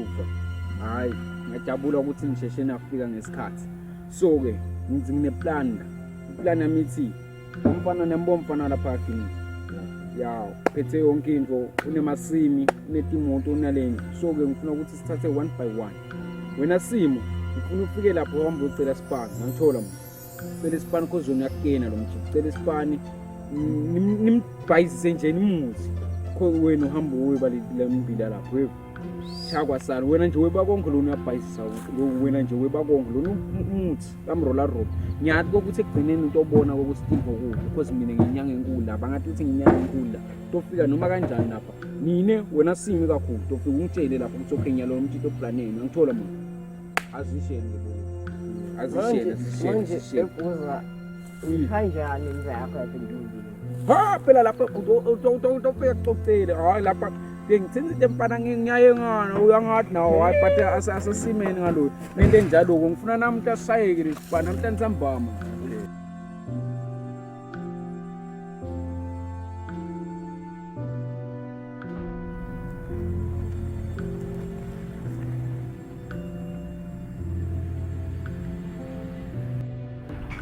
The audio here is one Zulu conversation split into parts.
ukufa. Hayi, ngiyajabula ukuthi ngisheshe nafika ngesikhathi. So ke ngineplan la. Iplan yami ithi umfana nembomfana lapha kini. Ya, phethe yonke into, unemasimi, unetimoto, unaleni. So ke ngifuna ukuthi sithathe one by one. Wena Simo, ngifuna ufike lapho uhamba ucela isipani, ngangithola mina. Ucela isipani kozona uyakena lo mjini. Ucela isipani nimbhayizise nje nimuzi. Wena uhamba uweba lembila lapho wena. Chakwa sala wena nje weba konke lo uyabhayizisa wena nje weba konke lo umuthi kamrola rob. Ngiyathi ukuthi ekugcineni into obona ukuthi Steve ukudla because mina nginyanga enkulu lapha ngathi uthi nginyanga enkulu tofika noma kanjani lapha nine wena Simi kakhulu tofika ungitshele lapha ukuthi okhenya lo mthetho planeni ngithola mina azishele azishele manje ebuza kanjani imizakho yaphendulile ha phela lapha utofika kucocela hayi lapha ngithenze tempana ngiyayengana uyangathi nawo hayi but asasimeni ngalo nento enjalo ngifuna namuntu asayeke lesibana namhlanje sambama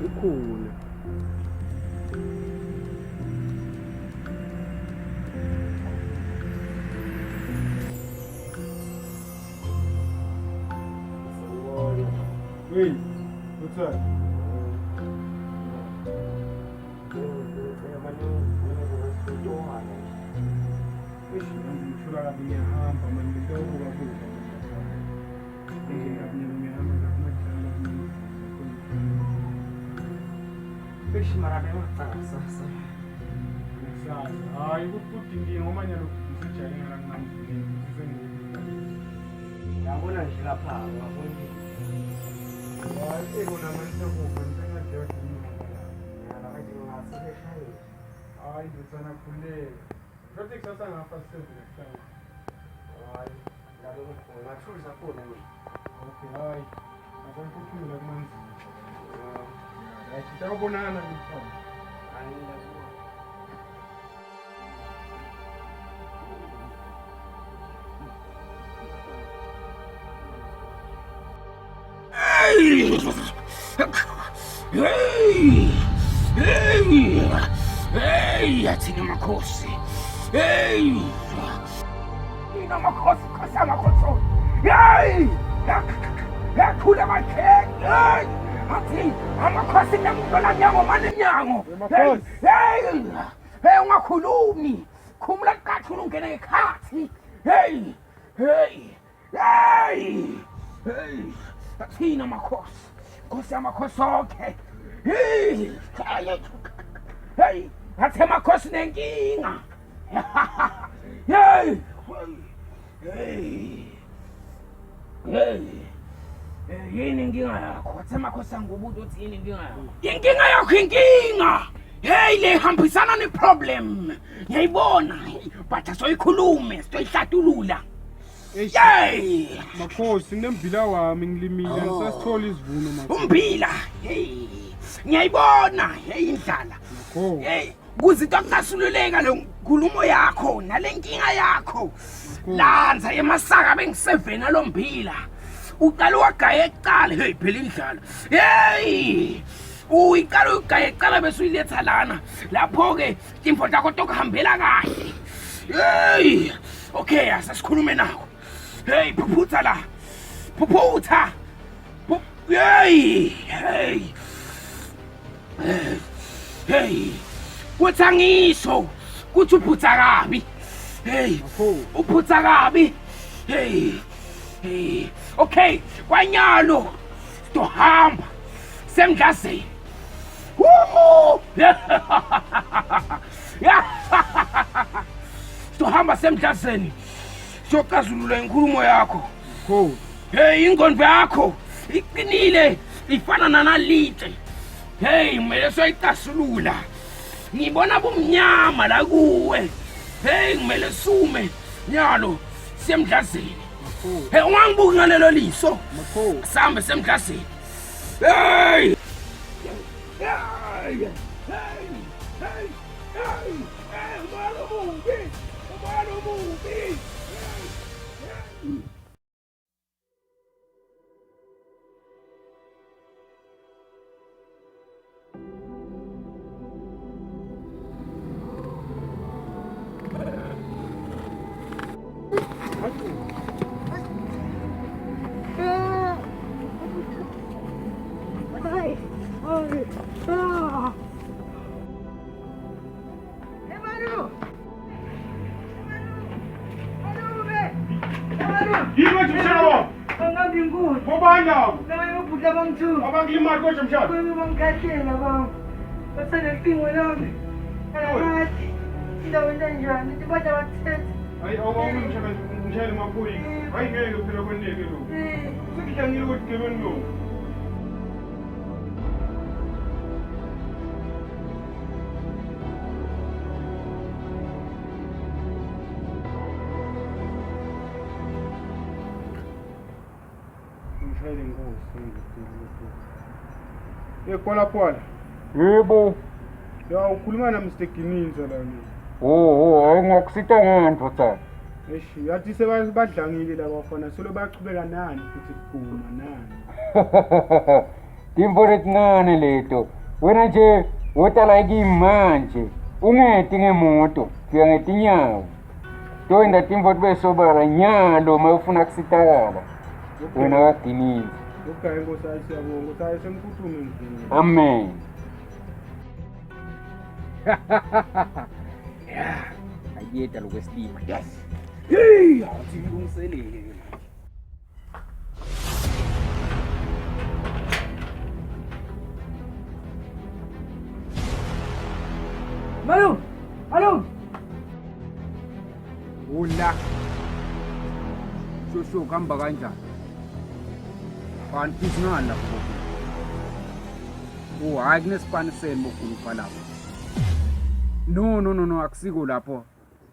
ukhulu Wait, what's that? Hey, yathina makhosi. Hey! Ina makhosi amakhosi. Hey! Yakhula makheke. Hey! Athi amakhosi namdola nyango manje nyango. Hey! Hey ungakhulumi. Khumula kathi ungena ekhathi. Hey! Hey! Hey! Hey! Athina makhosi. Khosi amakhosi okay. Hey! Hey! Athe makhosi nenkinga. Hey! Hey! Hey! Yini inkinga yakho? Athe makhosi angubuthi uthi yini inkinga yakho? Inkinga yakho inkinga. Hey le hambisana neproblem. Ngiyayibona. But asoyikhulume, sitoyihlathulula. Hey! Makhosi nembila wami ngilimile ngisasithola isivuno makhosi. Umbila. Hey! Ngiyayibona, hey indlala. Hey, kuzithi akunasululeka lo nkulumo yakho nalenkinga yakho. Lanza emasaka bengi7 alombila. Uqala wagaya ecala, hey phela indlala. Hey! Uyiqala ugaya ecala bese uyiletha lana. Lapho ke imfo takho tokuhambela kahle. Hey! Okay, asasikhulume nawo. Hey, phuphutha la. Phuphutha. Hey! Hey! Hey, kuthi ngisho kuthi uphutha kabi. Hey, uphutha kabi. Hey. Hey. Okay, kwanyalo stohamba semdlazeni. Woo! Stohamba semdlazeni. Sokazulula inkulumo yakho. Hey, ingqondo yakho iqinile ifana nanalite. Hey, kumele soyicasulula. Ngibona bumnyama la kuwe. Hey, kumele sume nyalo semdlazeni. Hey, ungangibuki ngalelo liso. Sambe semdlazeni. Hey! Hey! Hey! Hey! Hey! Umalo mubi! inkosi. Ngobanda. Nawe ubhuti bangithu. Abangilimali kodwa mshana. Kwemi bangikhathela baba. Basenecingo lami. Alathi. Indawo enjani? Ndibathi abathethe. Hayi awungimshaka ngishayele maphoyisa. Hayi ngeke phela kweneke lo. Sekuhlangile ukuthi gebeni lo. Ngishayele inkosi ngidile. Kwala. Yebo. Ya ukhuluma na Mr Gininza la ni. Awungakusita ngento cha. Eish, yathi sebadlangile laba bafana solo bayachubeka nani futhi kuphuma nani. Timbo letincane leto. Wena nje wotala manje. Ungeti ngemoto, fika ngetinyawo. Toyinda timbo tibe sobala nyalo mayufuna kusitakala. Wena waginini. Okay, inkosi siyabonga, usaye semkhuthume ngini. Amen. Yeah, ayeta lokwestima. Yes. Hey, athi ngilungiselele. Malum. Ula. Shosho kamba kanjani? Kanti sinala futhi. Hayi kunesipaniseni bokhulupa lapho. No, akusiko lapho.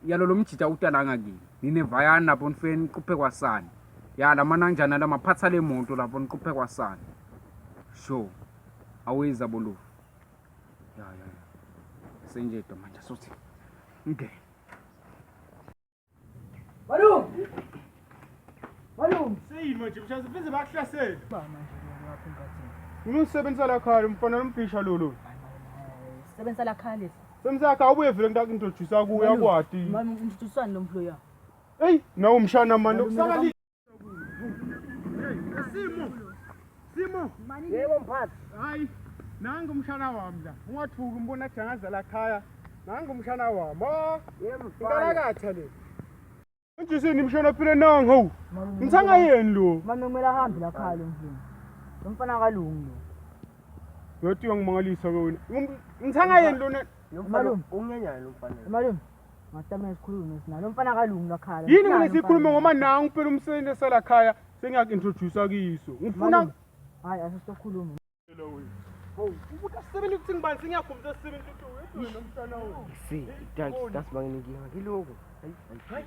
Yalo lo mjita utalanga kini. Ninevayana lapho nifeni niquphe kwasani. Ya lamana njana lamaphatha lemonto lapho niquphe kwasani. Sho. Aweza bolu. Ya. Senje to manje sothi. Ngeke. Malum. Seyima nje mshana sibize bakuhlasela. Ba manje ngiyapha enkathini. Unosebenza la khaya mfana nomfisha lolo. Sebenza la khale. Semsakha awubuye vele ngitakintroduce kuya kwati. Mami introduce lo mploya. Hey, nawo mshana manje ukusakali. Simo. Yebo mphathi. Hayi, nangu umshana wami la. Ungathuki umbona jangaza la khaya. Nangu umshana wami. Yebo mphathi. Ngalakatha le. Nje sini mshana phela nangu. Ngithanga yeni lo? Mami kumele ahambe la khale mfana. Lo mfana kalungi lo. Yothi ngimangalisa wena. Ngithanga yeni lona? Malum. Ungenyana lo mfana. Malum. Ngatama isikhulumo sina. Lo mfana kalungi la khale. Yini mina sikhuluma ngoma nangu phela umsebenzi sala khaya sengiyakintroduce kiso. Ngifuna hayi asisokhuluma. Ubukasebenza ukuthi ngibani sengiyakhumza sisebenza ukuthi wena nomntana wena. Si, das banginginga kiloko. Hayi.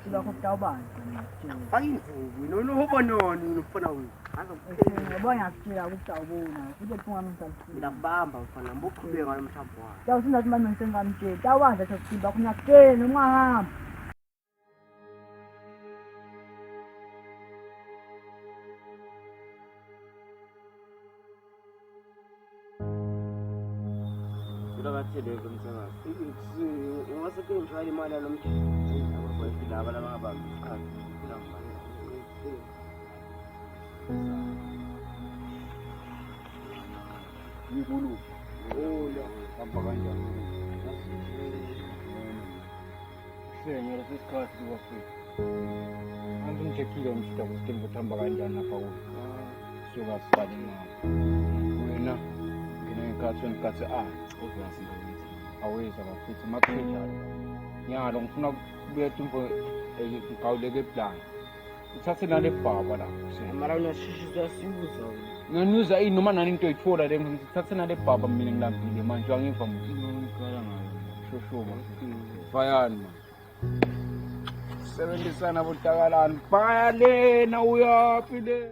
siba kokutawubani. Ayimvubu nona ubononi ufuna wena. Ngiyabona ngiyakutshela ukuthi awubona. Futhi ephunga mhlawumbe. Ngiyakubamba mfana mbuqhubeka ngalo mthambo wakho. Tawusinda ukuthi manje sengamtshela. Tawubanza sokuthimba kunyakutshela uma hamba. Kathele kumsebenzi. Ingase kunjalo imali yalomthetho. Abafowethu laba labangabambi isikhathi. Ngikulu. Hamba kanjani? Sengela sesikhathi kwafika. Angimcheckile umshito ukuthi ngihamba kanjani lapha kulo. Suka sifane nawe. Wena ngikhathi uzwasindaweni. Aweza bafuthi makunjalo. Nyalo ngifuna kubetha imvo ngawuleke plan. Uthathe nale bhaba la. Mara unashishisa sibuza. Nginuza noma nani into ayithola le ngithathe nale bhaba mina ngilambile manje angiva ngikhala ngayo. Shoshoma. Vayani. Sebenzisana botakalani. Bhale na uyapi le.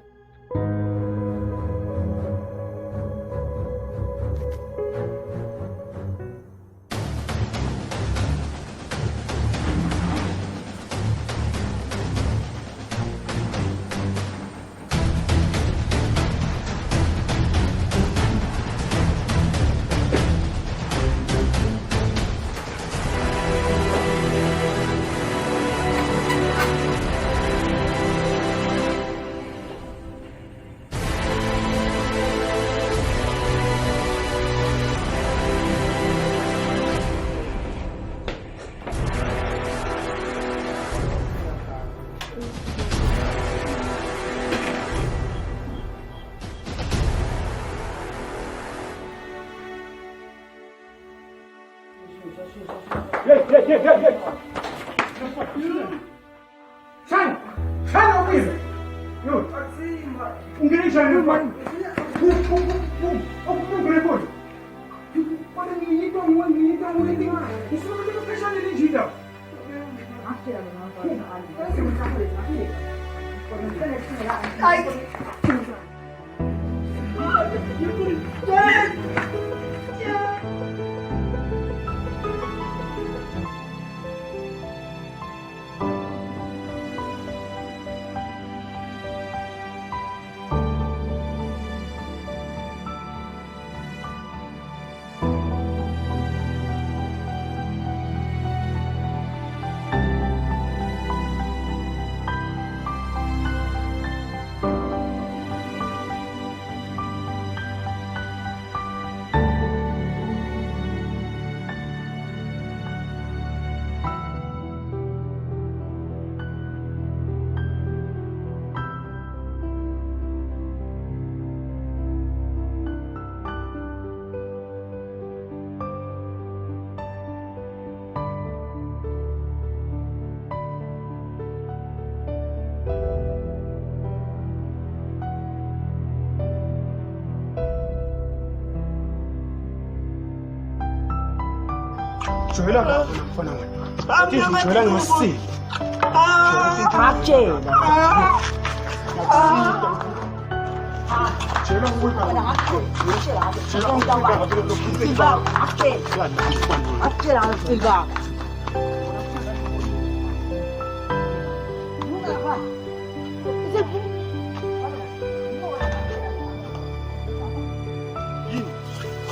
Sana ubile. Yo. Ungenisha ni kwani? Ukungule. Kwani ngiito ngweni. Usuke kesha nilijida. Joyela mfana wena. Athi joyela ngemasisi. Ngakutshela. Joyela ukuba. Joyela ukuba. Akutshela ngifika.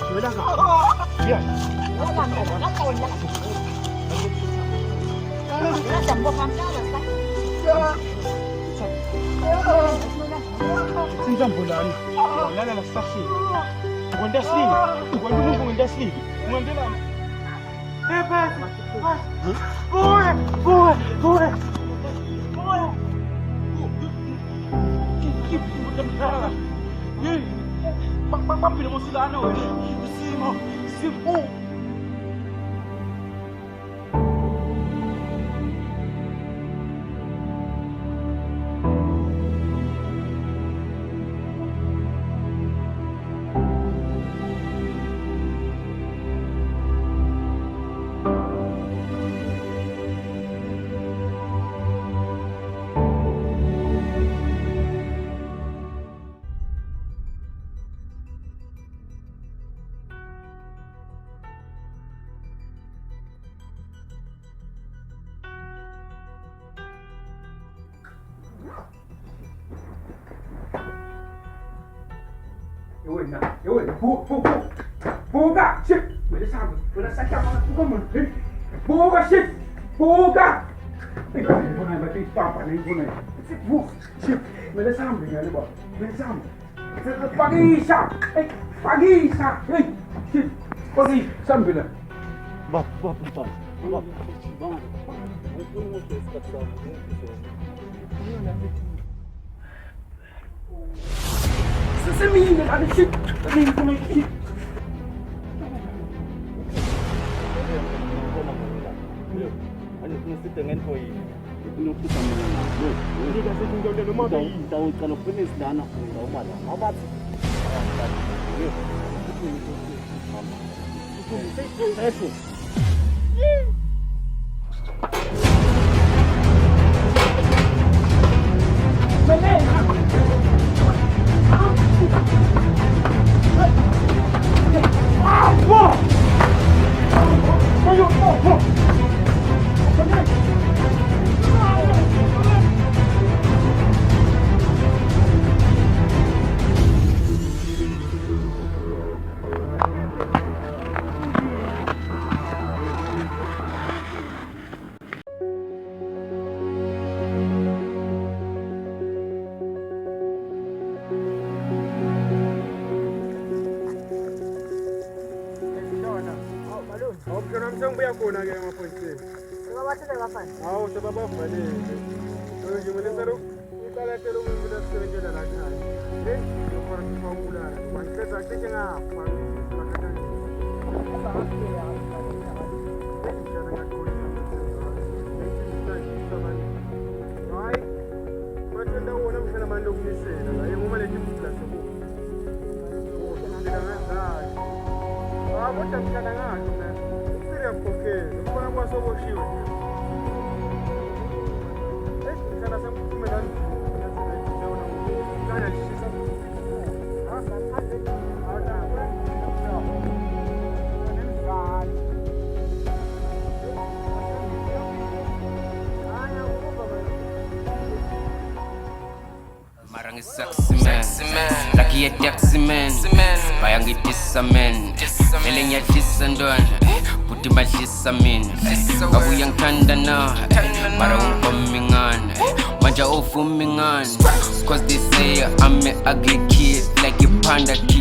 Joyela ngapha. Yeah. Sinjambulani. Lana la sashi. Ukwenda slini. Ukwenda mungu ukwenda slini. Ukwenda lana. Boy. Pampilo mo sila ano eh. Simo. wena. Yo, buka, shit. Wena samba, wena sahlama, buka mona. Buka shit. Buka. Ngibona bathi isipapa nengibona. Buka shit. Wena samba ngale ba. Wena samba. Pakisha. Pakisha. Hey, shit. Kosi, sambila. Bap. Semina, ada shit. Semina punya shit. Awukhona mhlawumbe uyakhona ke emaphoyiseni. Sebabathele bafana. Hawu sebabavalile. Nje mina sero uqalatela umuntu osebenzela la ekhaya. Ngifuna ukubulala. Ngicela cishe ngapha. Hayi. Mathanda wona mfana manje lokunisela. Hayi uma lethi mfula sebo. Kodwa mhlala ngathi mina usiriya Abukhokheli ukubona kwasoboshiwe mhlala semphumela Marang sexy man, laki a taxi man, bayang itisa man, feeling ya tisa ndon, puti majisa min, kabu yang tanda na, marang coming on, manja ofumingan, cause they say I'm an ugly kid, like a panda kid.